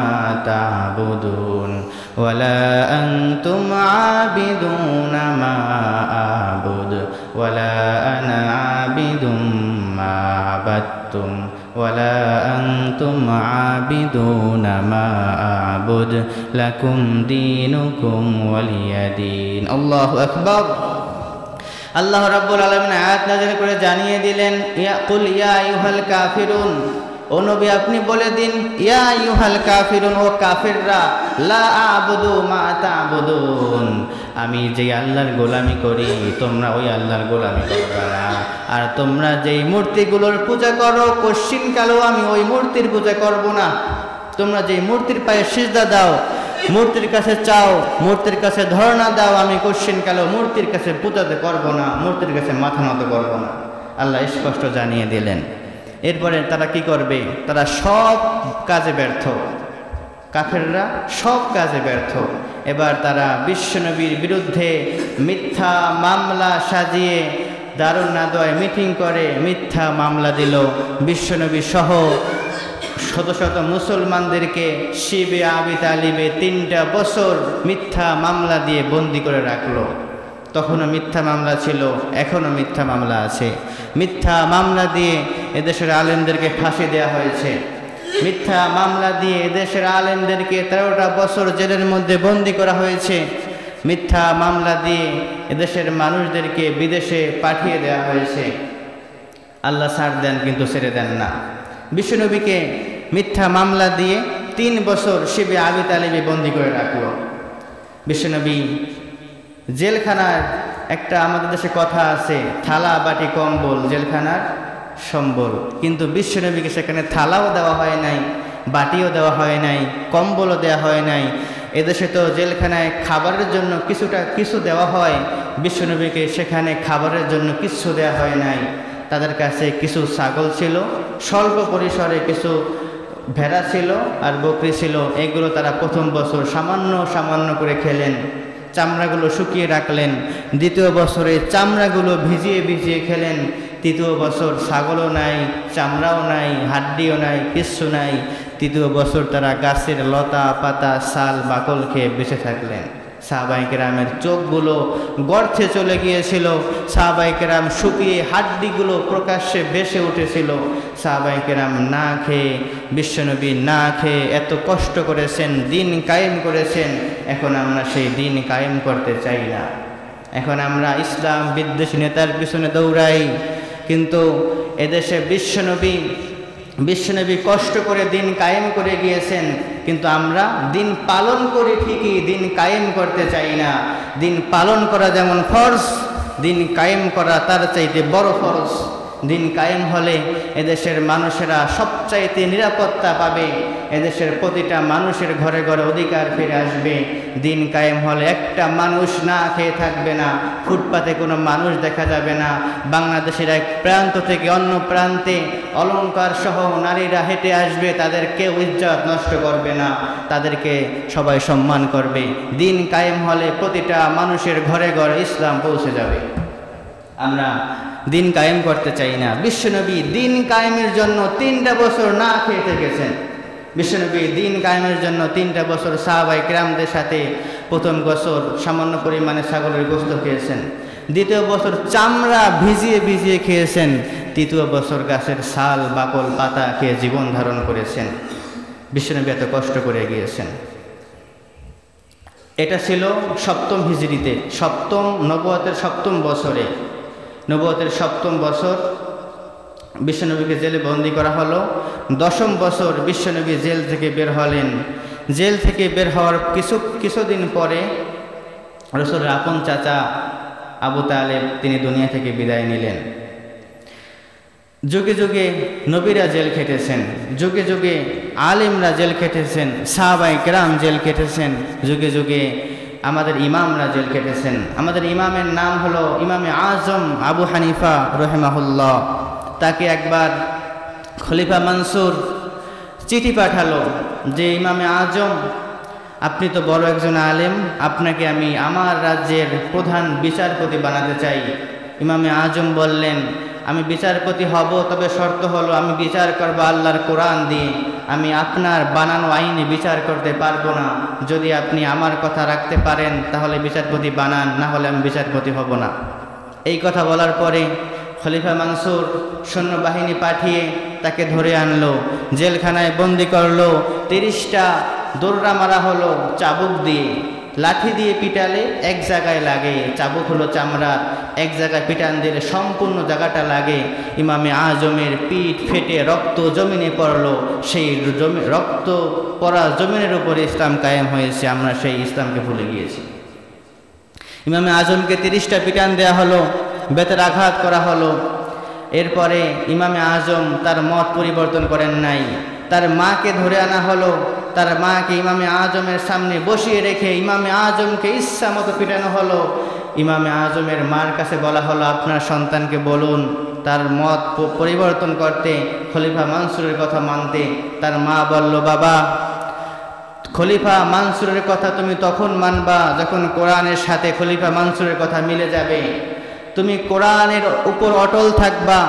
তা'বুদুন ওয়া লা আনতুম আবিদুনা মা আ'বুদু ওয়া লা আনা আবিদুম মা আবাদতুম ওয়া লা আনতুম আবিদুনা মা আ'বুদু লাকুম দীনুকুম ওয়ালিয়া দীন। আল্লাহু আকবার। আল্লাহ রাব্বুল আলামিন আয়াত নাযিল করে জানিয়ে দিলেন, কুল ইয়া আইয়ুহাল কাফিরুন, ও নবী আপনি বলে দিন, ইয়া আইয়ুহাল কাফিরুন, ও কাফিররা, লা আ'বুদু মা তা'বুদুন, আমি যে আল্লাহর গোলামি করি তোমরা ওই আল্লাহর গোলামি করবে না। আর তোমরা যেই মূর্তিগুলোর পূজা করো কোশ্চিনকালেও আমি ওই মূর্তির পূজা করব না। তোমরা যেই মূর্তির পায়ে সিজদা দাও, মূর্তির কাছে চাও, মূর্তির কাছে ধর্ণা দাও, আমি কোশ্চিনকালেও মূর্তির কাছে পূজাতে করব না, মূর্তির কাছে মাথা নত করব না। আল্লাহ স্পষ্ট জানিয়ে দিলেন। এরপরে তারা কি করবে? তারা সব কাজে ব্যর্থ, কাফেররা সব কাজে ব্যর্থ। এবার তারা বিশ্বনবীর বিরুদ্ধে মিথ্যা মামলা সাজিয়ে দারুন নাদওয়ায় মিটিং করে মিথ্যা মামলা দিল। বিশ্বনবী সহ শত শত মুসলমানদেরকে শিবে আবি তালিবে 3টা বছর মিথ্যা মামলা দিয়ে বন্দি করে রাখলো। তখনও মিথ্যা মামলা ছিল, এখনও মিথ্যা মামলা আছে। মিথ্যা মামলা দিয়ে এদেশের আলেমদেরকে ফাঁসি দেওয়া হয়েছে। মিথ্যা মামলা দিয়ে এদেশের আলেমদেরকে 13টা বছর জেলের মধ্যে বন্দি করা হয়েছে। মিথ্যা মামলা দিয়ে এদেশের মানুষদেরকে বিদেশে পাঠিয়ে দেওয়া হয়েছে। আল্লাহ ছাড় দেন কিন্তু ছেড়ে দেন না। বিশ্বনবীকে মিথ্যা মামলা দিয়ে 3 বছর শিবে আবি তালিবে বন্দি করে রাখলো। বিশ্বনবী জেলখানার, একটা আমাদের দেশে কথা আছে, থালা বাটি কম্বল জেলখানার সম্বল, কিন্তু বিশ্বনবীকে সেখানে থালাও দেওয়া হয় নাই, বাটিও দেওয়া হয় নাই, কম্বলও দেওয়া হয় নাই। এদেশে তো জেলখানায় খাবারের জন্য কিছু দেওয়া হয়, বিশ্বনবীকে সেখানে খাবারের জন্য কিছু দেওয়া হয় নাই। তাদের কাছে কিছু ছাগল ছিল, স্বল্প পরিসরে কিছু ভেড়া ছিল আর বকরি ছিল, এগুলো তারা প্রথম বছর সামান্য করে খেলেন, চামড়াগুলো শুকিয়ে রাখলেন। 2য় বছরে চামড়াগুলো ভিজিয়ে খেলেন। তৃতীয় বছর ছাগলও নাই, চামড়াও নাই, হাড্ডিও নাই, কিচ্ছু নাই। তৃতীয় বছর তারা গাছের লতা পাতা ছাল বাকল খেয়ে বেঁচে থাকলেন। সাহাবায়ে কেরামের চোখগুলো গর্তে চলে গিয়েছিল, সাহাবায়ে কেরাম শুকিয়ে হাড্ডিগুলো প্রকাশ্যে ভেসে উঠেছিল। সাহাবায়ে কেরাম না খেয়ে, বিশ্বনবী না খেয়ে এত কষ্ট করেছেন, দিন কায়েম করেছেন। এখন আমরা সেই দিন কায়েম করতে চাই না। এখন আমরা ইসলাম বিদ্বেষী নেতার পিছনে দৌড়াই। কিন্তু এদেশে বিশ্বনবী কষ্ট করে দিন কায়েম করে গিয়েছেন, কিন্তু আমরা দিন পালন করি ঠিকই, দিন কায়েম করতে চাই না। দিন পালন করা যেমন ফরজ, দিন কায়েম করা তার চাইতে বড় ফরজ। দিন কায়েম হলে এদেশের মানুষেরা সবচাইতে নিরাপত্তা পাবে, এদেশের প্রতিটা মানুষের ঘরে ঘরে অধিকার ফিরে আসবে। দিন কায়েম হলে একটা মানুষ না খেয়ে থাকবে না, ফুটপাতে কোনো মানুষ দেখা যাবে না। বাংলাদেশের এক প্রান্ত থেকে অন্য প্রান্তে অলংকার সহ নারীরা হেঁটে আসবে, তাদের কেউ ইজ্জত নষ্ট করবে না, তাদেরকে সবাই সম্মান করবে। দিন কায়েম হলে প্রতিটা মানুষের ঘরে ঘরে ইসলাম পৌঁছে যাবে। আমরা দিন কায়েম করতে চাই না। বিশ্বনবী দিন কায়েমের জন্য 3টা বছর না খেয়ে থেকেছেন। বিশ্বনবী দিন কায়েমের জন্য 3টা বছর সাহাবায়ে কেরামদের সাথে প্রথম বছর সামান্য পরিমাণে ছাগলের গোশত খেয়েছেন, দ্বিতীয় বছর চামড়া ভিজিয়ে ভিজিয়ে খেয়েছেন, তৃতীয় বছর গাছের ছাল বাকল পাতা খেয়ে জীবন ধারণ করেছেন। বিশ্বনবী এত কষ্ট করে গিয়েছেন। এটা ছিল 7ম হিজরিতে, নবুয়তের 7ম বছরে। নবুয়তের 7ম বছর বিশ্বনবীকে জেলে বন্দী করা হলো। 10ম বছর বিশ্বনবী জেল থেকে বের হলেন। জেল থেকে বের হওয়ার কিছুদিন পরে রাসূলের আপন চাচা আবু তালেব তিনি দুনিয়া থেকে বিদায় নিলেন। যুগে যুগে নবীরা জেল খেটেছেন, যুগে যুগে আলেমরা জেল খেটেছেন, সাহাবায়ে কেরাম জেল খেটেছেন, যুগে যুগে আমাদের ইমামরা জেল কেটেছেন। আমাদের ইমামের নাম হলো ইমামে আজম আবু হানিফা রহিমাহুল্লাহ। তাকে একবার খলিফা মনসুর চিঠি পাঠালো যে ইমামে আজম, আপনি তো বড় একজন আলেম, আপনাকে আমি আমার রাজ্যের প্রধান বিচারপতি বানাতে চাই। ইমামে আজম বললেন, আমি বিচারপতি হব, তবে শর্ত হলো আমি বিচার করব আল্লাহর কোরআন দিয়ে, আমি আপনার বানানো আইনে বিচার করতে পারবো না। যদি আপনি আমার কথা রাখতে পারেন তাহলে বিচারপতি বানান, না হলে আমি বিচারপতি হব না। এই কথা বলার পরে খলিফা মনসুর সৈন্যবাহিনী পাঠিয়ে তাকে ধরে আনলো, জেলখানায় বন্দি করলো। 30টা দৌড়া মারা হলো চাবুক দিয়ে, লাঠি দিয়ে পিটালে এক জায়গায় লাগে, চাবুক হলো চামড়া, এক জায়গায় পিটান দিলে সম্পূর্ণ জায়গাটা লাগে। ইমামে আজমের পিঠ ফেটে রক্ত জমিনে পড়লো। সেই রক্ত পড়া জমিনের উপরে ইসলাম কায়েম হয়েছে। আমরা সেই ইসলামকে ভুলে গিয়েছি। ইমামে আজমকে 30টা পিটান দেওয়া হলো, বেতের আঘাত করা হলো। এরপরে ইমামে আজম তার মত পরিবর্তন করেন নাই। তার মাকে ধরে আনা হলো, তার মাকে ইমামে আজমের সামনে বসিয়ে রেখে ইমামে আজমকে ইচ্ছা মতো পিটানো হলো। ইমামে আজমের মার কাছে বলা হলো, আপনার সন্তানকে বলুন তার মত পরিবর্তন করতে, খলিফা মনসুরের কথা মানতে। তার মা বলল, বাবা, খলিফা মনসুরের কথা তুমি তখন মানবা যখন কোরআনের সাথে খলিফা মনসুরের কথা মিলে যাবে। তুমি কোরআনের উপর অটল থাকবা,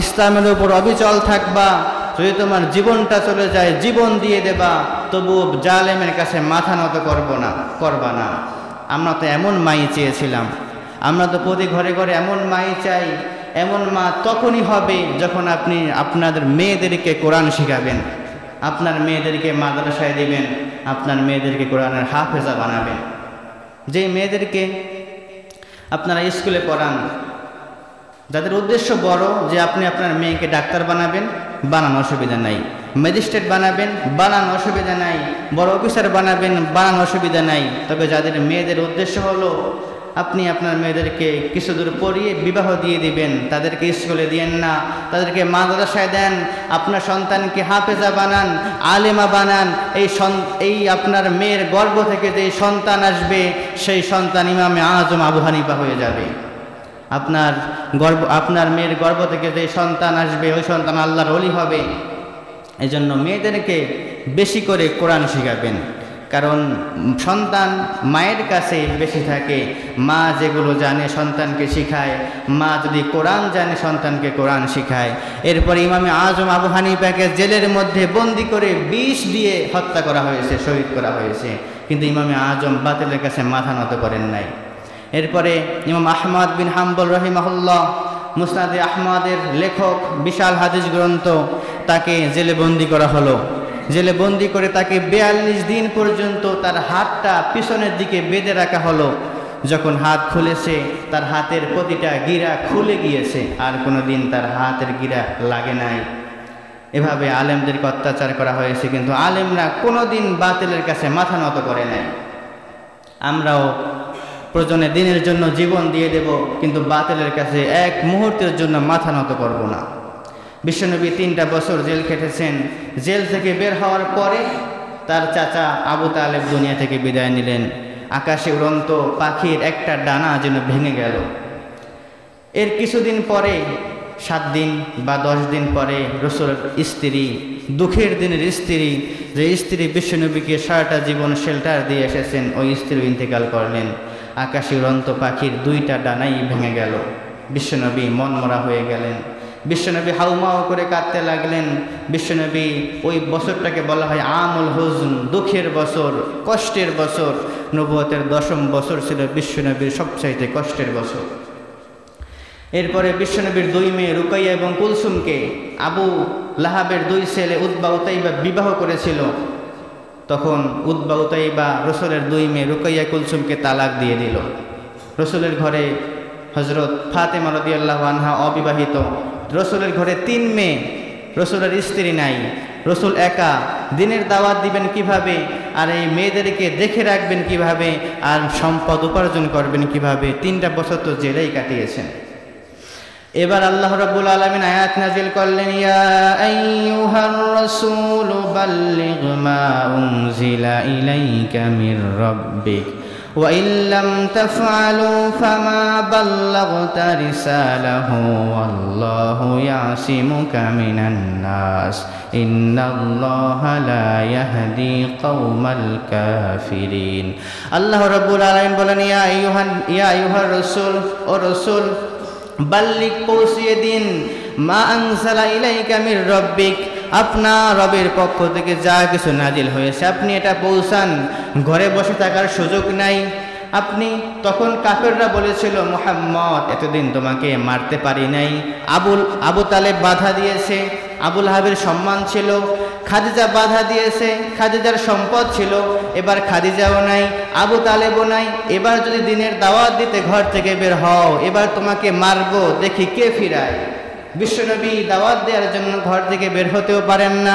ইসলামের উপর অবিচল থাকবা। যদি জীবনটা চলে যায় জীবন দিয়ে দেবা, তবু জালেমের কাছে মাথা নত করবা না। আমরা তো এমন মাই চেয়েছিলাম, আমরা তো প্রতি ঘরে ঘরে এমন মাই চাই। এমন মা তখনই হবে যখন আপনি আপনাদের মেয়েদেরকে কোরআন শিখাবেন, আপনার মেয়েদেরকে মাদ্রাসায় দিবেন, আপনার মেয়েদেরকে কোরআনের হাফেজা বানাবেন। যে মেয়েদেরকে আপনারা স্কুলে পড়ান, যাদের উদ্দেশ্য বড় যে আপনি আপনার মেয়েকে ডাক্তার বানাবেন, বানানো অসুবিধা নাই। ম্যাজিস্ট্রেট বানাবেন, বানানো অসুবিধা নাই। বড় অফিসার বানাবেন, বানানো অসুবিধা নাই। তবে যাদের মেয়েদের উদ্দেশ্য হলো আপনি আপনার মেয়েদেরকে কিছু দূর পড়িয়ে বিবাহ দিয়ে দিবেন, তাদেরকে স্কুলে দিয়েন না, তাদেরকে মাদ্রাসায় দেন। আপনার সন্তানকে হাফেজা বানান, আলেমা বানান। এই আপনার মেয়ের গর্ভ থেকে যে সন্তান আসবে, সেই সন্তান ইমামে আজম আবু হানিফা হয়ে যাবে। আপনার মেয়ের গর্ভ থেকে যে সন্তান আসবে, ওই সন্তান আল্লাহর ওলি হবে। এই জন্য মেয়েদেরকে বেশি করে কোরআন শিখাবেন, কারণ সন্তান মায়ের কাছে বেশি থাকে। মা যেগুলো জানে সন্তানকে শিখায়, মা যদি কোরআন জানে সন্তানকে কোরআন শিখায়। এরপরে ইমামে আজম আবু হানিফাকে জেলের মধ্যে বন্দি করে বিষ দিয়ে হত্যা করা হয়েছে, শহীদ করা হয়েছে, কিন্তু ইমামে আজম বাতিলের কাছে মাথা নত করেন নাই। এরপরে ইমাম আহমদ বিন হাম্বল রহিমাহুল্লাহ, মুসনাদে আহমদের লেখক, বিশাল হাদিস গ্রন্থ, তাকে জেলে বন্দি করা হলো। জেলে বন্দি করে তাকে 42 দিন পর্যন্ত তার হাতটা পিছনের দিকে বেঁধে রাখা হলো। যখন হাত খুলেছে তার হাতের প্রতিটা গিরা খুলে গিয়েছে, আর কোনো দিন তার হাতের গিরা লাগে নাই। এভাবে আলেমদেরকে অত্যাচার করা হয়েছে, কিন্তু আলেমরা কোনো দিন বাতিলের কাছে মাথা নত করে নাই। আমরাও প্রয়োজনে দিনের জন্য জীবন দিয়ে দেব, কিন্তু বাতিলের কাছে এক মুহূর্তের জন্য মাথা নত করব না। বিশ্বনবী 3টা বছর জেল খেটেছেন। জেল থেকে বের হওয়ার পরে তার চাচা আবু তালেব দুনিয়া থেকে বিদায় নিলেন। আকাশে উড়ন্ত পাখির একটা ডানা যেন ভেঙে গেল। এর কিছুদিন পরে, 7 দিন বা 10 দিন পরে, রসুলের স্ত্রী, দুঃখের দিনের স্ত্রী, যে স্ত্রী বিশ্বনবীকে সারাটা জীবন শেল্টার দিয়ে এসেছেন, ওই স্ত্রী ইন্তেকাল করলেন। আকাশে উড়ন্ত পাখির 2টা ডানাই ভেঙে গেল। বিশ্বনবী মনমরা হয়ে গেলেন। বিশ্বনবী হাউমাউ করে কাঁদতে লাগলেন। বিশ্বনবী, ওই বছরটাকে বলা হয় আমুল হুজন, দুঃখের বছর, কষ্টের বছর। নবুয়তের 10ম বছর ছিল বিশ্বনবীর সবচাইতে কষ্টের বছর। এরপরে বিশ্বনবীর 2 মেয়ে রুকাইয়া এবং কুলসুমকে আবু লাহাবের 2 ছেলে উতবা উতাইবা বিবাহ করেছিল। তখন উতবা উতাইবা রসুলের 2 মেয়ে রুকাইয়া কুলসুমকে তালাক দিয়ে দিল। রসুলের ঘরে হযরত ফাতেমা রাদিয়াল্লাহু আনহা অবিবাহিত। রসুলের ঘরে 3 মেয়ে, রসুলের স্ত্রী নাই। রসুল একা দিনের দাওয়াত দিবেন কিভাবে, আর এই মেয়েদেরকে দেখে রাখবেন কিভাবে, আর সম্পদ উপার্জন করবেন কিভাবে? 3টা বছর তো জেলেই কাটিয়েছেন। এবার আল্লাহ রাব্বুল আলামিন আয়াত নাজিল করলেন, ইয়া আইয়ুহার রাসূল বাল্লিগ মা উনজিলা ইলাইকা মির রাব্বিক ওয়া ইল্লাম তাফআলু ফামা বাল্লাগতা রিসালাহু ওয়াল্লাহু ইয়াসিমুকা মিনান নাস ইন্নাল্লাহা লা ইয়াহদি কওমাল কাফিরিন। আল্লাহ রাব্বুল আলামিন বলেন, ইয়া আইয়ুহার রাসূল, ও রাসূল, বাল্লিগ পৌঁছিয়ে দিন, মা আনজালা ইলাইকা মির রাব্বিক, আপনার রবের পক্ষ থেকে যা কিছু নাজিল হয়েছে আপনি এটা পৌঁছান। ঘরে বসে থাকার সুযোগ নাই। আপনি তখন কাফেররা বলেছিল, মুহাম্মদ এতদিন তোমাকে মারতে পারি নাই। আবু তালেব বাধা দিয়েছে, আবুল লাহাবের সম্মান ছিল। খাদিজা বাধা দিয়েছে, খাদিজার সম্পদ ছিল। এবার খাদিজাও নাই, আবু তালেবও নাই। এবার যদি দিনের দাওয়াত দিতে ঘর থেকে বের হও, এবার তোমাকে মারবো, দেখি কে ফিরায়। বিশ্বনবী দাওয়াত দেওয়ার জন্য ঘর থেকে বের হতেও পারেন না।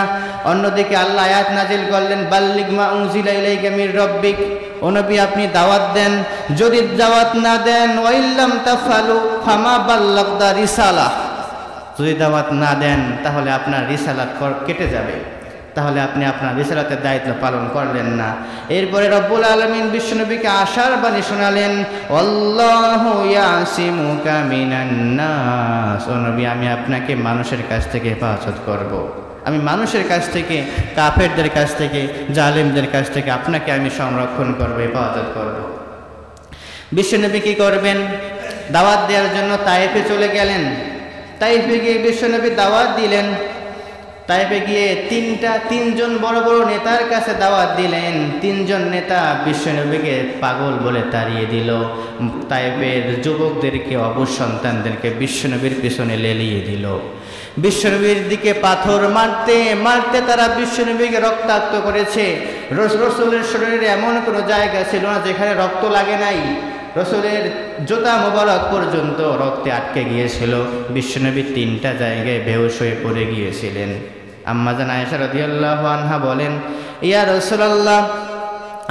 অন্যদিকে আল্লাহ আয়াত নাজিল করলেন, বাল্লিগ মা উনজিলা ইলাইকা মির রাব্বিক, ও নবী আপনি দাওয়াত দেন। যদি দাওয়াত না দেন, ওয়াইল্লাম তাফআলু ফামা বাল্লাগতা রিসালাহ, যদি দাওয়াত না দেন তাহলে আপনার রিসালাত কেটে যাবে, তাহলে আপনি আপনার রিসালাতের দায়িত্ব পালন করলেন না। এরপরে রব্বুল আলামিন বিশ্বনবীকে আশার বাণী শোনালেন, আল্লাহু ইয়াসিমুকা মিনান নাস, ও নবী আমি আপনাকে মানুষের কাছ থেকে হেফাজত করব। আমি মানুষের কাছ থেকে, কাফেরদের কাছ থেকে, জালেমদের কাছ থেকে আপনাকে আমি সংরক্ষণ করব, হেফাজত করব। বিশ্বনবী কি করবেন? দাওয়াত দেওয়ার জন্য তায়েফে চলে গেলেন। তায়েফে গিয়ে বিশ্বনবী দাওয়াত দিলেন। তায়েফে গিয়ে 3জন বড় বড় নেতার কাছে দাওয়াত দিলেন। 3জন নেতা বিশ্বনবীকে পাগল বলে তাড়িয়ে দিল। তায়েফের যুবকদেরকে, অবুঝ সন্তানদেরকে বিশ্বনবীর পিছনে লেলিয়ে দিল। বিশ্বনবীর দিকে পাথর মারতে মারতে তারা বিশ্বনবীকে রক্তাক্ত করেছে। রসুলের শরীরে এমন কোনো জায়গা ছিল না যেখানে রক্ত লাগে নাই। রসুলের জুতা মোবারক পর্যন্ত রক্তে আটকে গিয়েছিল। বিশ্বনবী 3টা জায়গায় বেহুশ হয়ে পড়ে গিয়েছিলেন। আম্মা জান আয়েশা রাদিয়াল্লাহু আনহা বলেন, ইয়া রাসূলুল্লাহ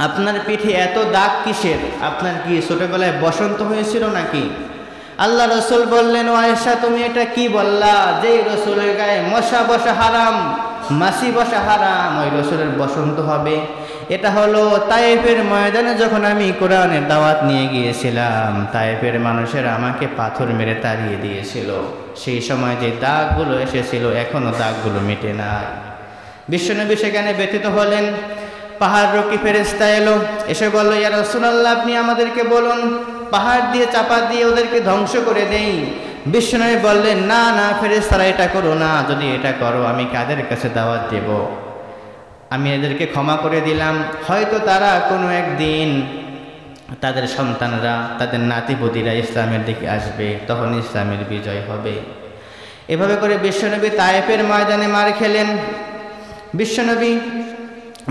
আপনার পিঠে এত দাগ কিসের? আপনার কি ছোটবেলায় বসন্ত হয়েছিল নাকি? আল্লাহ রসুল বললেন, ও আয়েশা তুমি এটা কি বললা? যেই রসুলের গায়ে মশা বসা হারাম, মাছি বসা হারাম, ওই রসুলের বসন্ত হবে? এটা হলো তায়েফের ময়দানে যখন আমি কোরআনের দাওয়াত নিয়ে গিয়েছিলাম, তায়েফের মানুষেরা আমাকে পাথর মেরে তাড়িয়ে দিয়েছিল। সেই সময় যে দাগগুলো এসেছিল এখনো দাগগুলো মিটে না। বিশ্বনবী সেখানে ব্যথিত হলেন। পাহাড় রকি ফেরেশতা এলো, এসে বলল, ইয়া রাসূলুল্লাহ, আপনি আমাদেরকে বলুন, পাহাড় দিয়ে চাপা দিয়ে ওদেরকে ধ্বংস করে দেই। বিশ্বনবী বললেন, না না ফেরেশতারা, এটা করো না, যদি এটা করো আমি কাদের কাছে দাওয়াত দেব? আমি এদেরকে ক্ষমা করে দিলাম, হয়তো তারা কোনো একদিন তাদের সন্তানরা, তাদের নাতিপুতিরা ইসলামের দিকে আসবে, তখন ইসলামের বিজয় হবে। এভাবে করে বিশ্বনবী তায়েফের ময়দানে মার খেলেন। বিশ্বনবী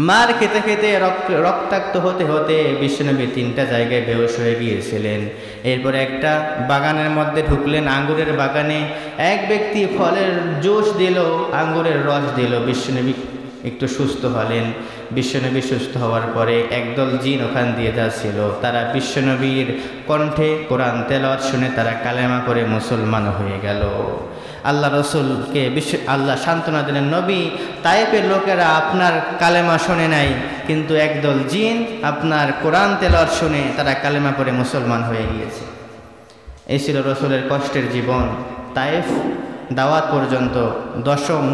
মার খেতে খেতে রক্তাক্ত হতে হতে বিশ্বনবী 3টা জায়গায় বেহুশ হয়ে গিয়েছিলেন। এরপরে একটা বাগানের মধ্যে ঢুকলেন, আঙ্গুরের বাগানে। এক ব্যক্তি ফলের জুস দিল, আঙ্গুরের রস দিল, বিশ্বনবী একটু সুস্থ হলেন। বিশ্বনবী সুস্থ হওয়ার পরে একদল জিন ওখান দিয়ে যাচ্ছিল, তারা বিশ্বনবীর কণ্ঠে কোরআন তেলাওয়াত শুনে তারা কালেমা করে মুসলমান হয়ে গেল। আল্লাহ রসুলকে আল্লাহ সান্ত্বনা দিলেন, নবী, তায়েফের লোকেরা আপনার কালেমা শোনে নাই, কিন্তু একদল জিন আপনার কোরআন তেলাওয়াত শুনে তারা কালেমা পড়ে মুসলমান হয়ে গিয়েছে। এই ছিল রসুলের কষ্টের জীবন, তায়েফ দাওয়াত পর্যন্ত,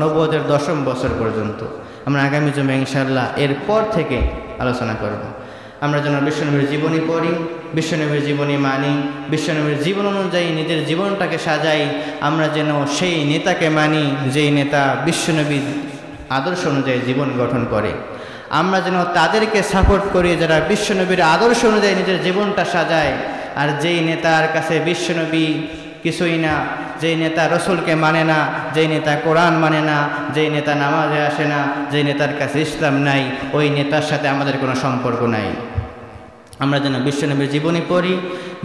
নবুয়তের 10ম বছর পর্যন্ত। আমরা আগামী জমে ইনশাআল্লাহ এরপর থেকে আলোচনা করব। আমরা যেন বিশ্বনবীর জীবনী পড়ি, বিশ্বনবীর জীবনী মানি, বিশ্বনবীর জীবন অনুযায়ী নিজের জীবনটাকে সাজাই। আমরা যেন সেই নেতাকে মানি যেই নেতা বিশ্বনবীর আদর্শ অনুযায়ী জীবন গঠন করে। আমরা যেন তাদেরকে সাপোর্ট করি যারা বিশ্বনবীর আদর্শ অনুযায়ী নিজের জীবনটা সাজায়। আর যেই নেতার কাছে বিশ্বনবী কিছুই না, যেই নেতা রসুলকে মানে না, যেই নেতা কোরআন মানে না, যেই নেতা নামাজে আসে না, যেই নেতার কাছে ইসলাম নাই, ওই নেতার সাথে আমাদের কোনো সম্পর্ক নাই। আমরা যেন বিশ্বনবীর জীবনী পড়ি,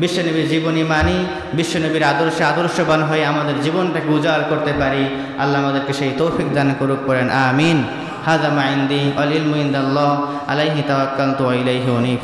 বিশ্বনবীর জীবনী মানি, বিশ্বনবীর আদর্শে আদর্শবান হয়ে আমাদের জীবনটাকে উজাড় করতে পারি। আল্লাহ আমাদেরকে সেই তৌফিক দান করুক, পড়েন আমিন। হাযা মা ইনদি ওয়াল ইলমু ইনদাল্লাহ আলাইহি তাওয়াক্কালতু ওয়া ইলাইহি উনীব।